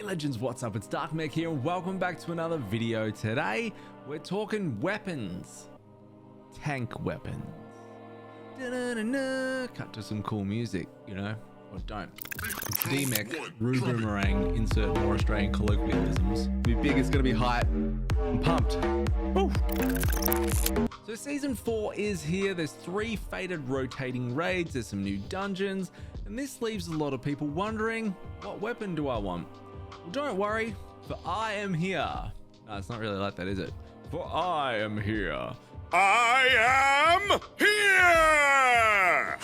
Hey legends, what's up? It's Darkmech here and welcome back to another video. Today we're talking weapons. Tank weapons. Da-da-da-da. Cut to some cool music, you know, or don't. D-Mech, Rude Boomerang, insert more Australian colloquialisms. Be big, it's gonna be hype. I'm pumped. Woo. So season 4 is here. There's 3 fated rotating raids, there's some new dungeons, and this leaves a lot of people wondering, what weapon do I want? Well, don't worry, for I am here. No, it's not really like that, is it? For I am here. I am here!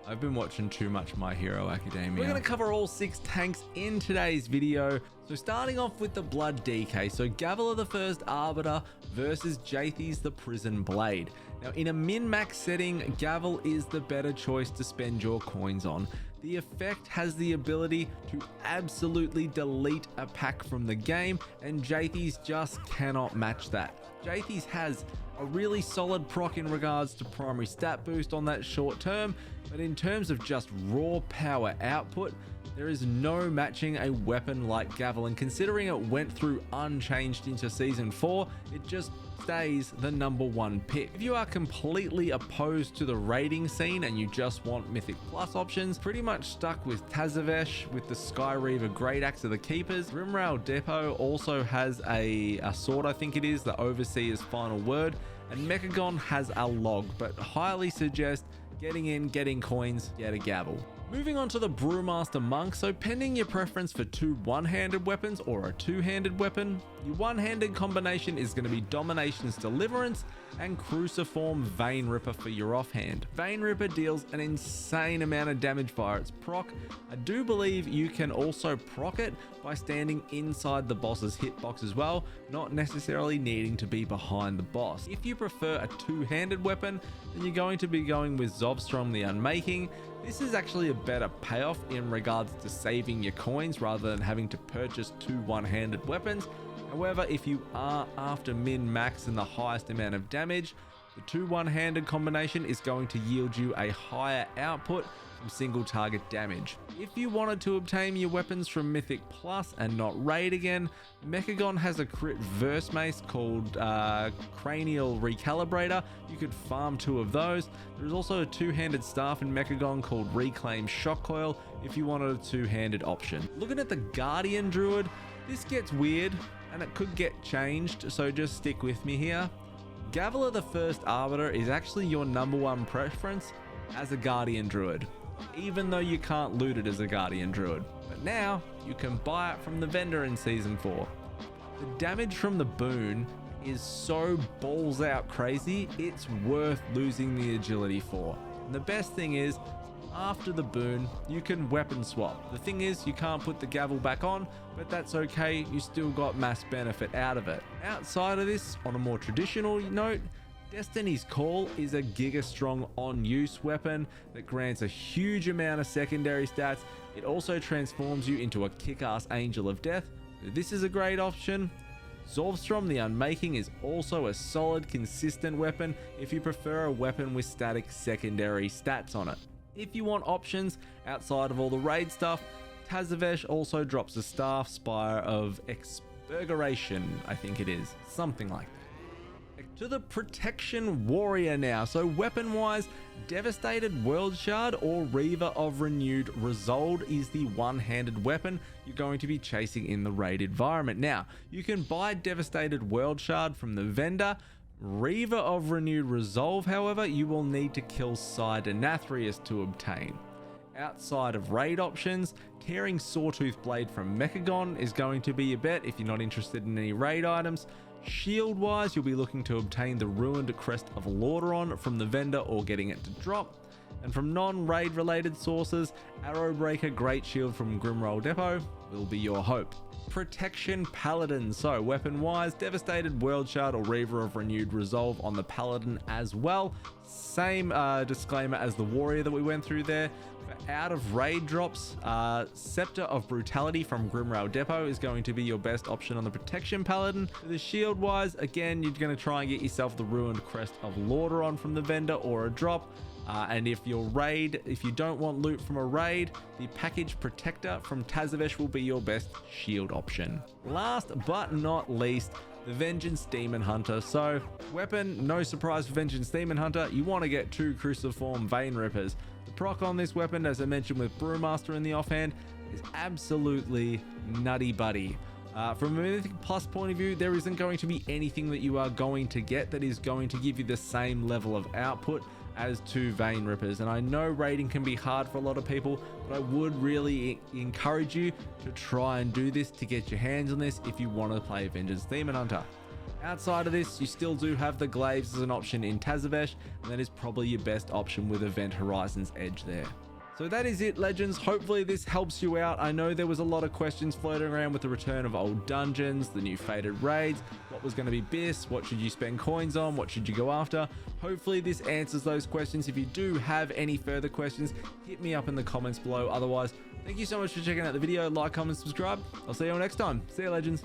I've been watching too much My Hero Academia. We're going to cover all 6 tanks in today's video. So starting off with the Blood DK. So Gavilar the First Arbiter versus Jathies the Prison Blade. Now in a min-max setting, Gavel is the better choice to spend your coins on. The effect has the ability to absolutely delete a pack from the game, and Jathies just cannot match that. Jathies has a really solid proc in regards to primary stat boost on that short term, but in terms of just raw power output, there is no matching a weapon like Gavel, and considering it went through unchanged into season 4, it just stays the #1 pick. If you are completely opposed to the raiding scene and you just want Mythic Plus options, pretty much stuck with Tazavesh with the Sky Reaver Great Axe of the Keepers. Grimrail Depot also has a sword, I think it is, the Overseer's Final Word, and Mechagon has a log, but highly suggest getting in, getting coins, get a Gavel. Moving on to the Brewmaster Monk. So pending your preference for 2 one-handed weapons or a 2-handed weapon, your one-handed combination is going to be Domination's Deliverance and Cruciform Vein Ripper for your offhand. Vein Ripper deals an insane amount of damage via its proc. I do believe you can also proc it by standing inside the boss's hitbox as well, not necessarily needing to be behind the boss. If you prefer a 2-handed weapon, then you're going to be going with Zovstrom the Unmaking. This is actually a better payoff in regards to saving your coins rather than having to purchase 2 one-handed weapons. However, if you are after min-max and the highest amount of damage, the 2 one-handed combination is going to yield you a higher output from single target damage. If you wanted to obtain your weapons from Mythic Plus and not raid again, Mechagon has a crit verse mace called Cranial Recalibrator. You could farm 2 of those. There's also a 2-handed staff in Mechagon called Reclaim Shock Coil if you wanted a 2-handed option. Looking at the Guardian Druid, this gets weird and it could get changed, so just stick with me here. Gavilar the First Arbiter is actually your #1 preference as a Guardian Druid, even though you can't loot it as a Guardian Druid. But now you can buy it from the vendor in season 4. The damage from the boon is so balls out crazy, it's worth losing the agility for. And the best thing is, after the boon, you can weapon swap. The thing is, you can't put the Gavel back on, but that's okay, you still got mass benefit out of it. Outside of this, on a more traditional note, Destiny's Call is a giga strong on-use weapon that grants a huge amount of secondary stats. It also transforms you into a kick-ass Angel of Death. This is a great option. Zovstrom the Unmaking is also a solid, consistent weapon if you prefer a weapon with static secondary stats on it. If you want options outside of all the raid stuff, Tazavesh also drops a staff, Spire of Expurgation, I think it is, something like that. To the Protection Warrior now. So weapon wise, Devastated World Shard or Reaver of Renewed Resolved is the one-handed weapon you're going to be chasing in the raid environment. Now you can buy Devastated World Shard from the vendor. Reaver of Renewed Resolve, however, you will need to kill Sidanathrius to obtain. Outside of raid options, Tearing Sawtooth Blade from Mechagon is going to be your bet if you're not interested in any raid items. Shield wise, you'll be looking to obtain the Ruined Crest of Lordaeron from the vendor or getting it to drop. And from non-raid related sources, Arrowbreaker Great Shield from Grimrail Depot will be your hope. Protection Paladin. So weapon wise, Devastated World Shard or Reaver of Renewed Resolve on the Paladin as well. Same disclaimer as the Warrior that we went through there. For out of raid drops, Scepter of Brutality from Grimrail Depot is going to be your best option on the Protection Paladin. For the shield wise, again, you're going to try and get yourself the Ruined Crest of Lordaeron from the vendor or a drop. And if you don't want loot from a raid, the package protector from Tazavesh will be your best shield option. Last but not least, the Vengence Demon Hunter. So weapon, no surprise for Vengence Demon Hunter, you want to get 2 Cruciform Vein Rippers. The proc on this weapon, as I mentioned with Brewmaster in the offhand, is absolutely nutty buddy. From a Mythic Plus point of view, there isn't going to be anything that you are going to get that is going to give you the same level of output as 2 Vein Rippers. And I know raiding can be hard for a lot of people, but I would really encourage you to try and do this to get your hands on this if you want to play Vengence Demon Hunter. Outside of this, you still do have the Glaives as an option in Tazavesh, and that is probably your best option with Event Horizon's Edge there. So that is it, legends. Hopefully this helps you out. I know there was a lot of questions floating around with the return of old dungeons, the new faded raids, what was going to be BIS, what should you spend coins on, what should you go after. Hopefully this answers those questions. If you do have any further questions, hit me up in the comments below. Otherwise, thank you so much for checking out the video. Like, comment, subscribe. I'll see you all next time. See you, legends.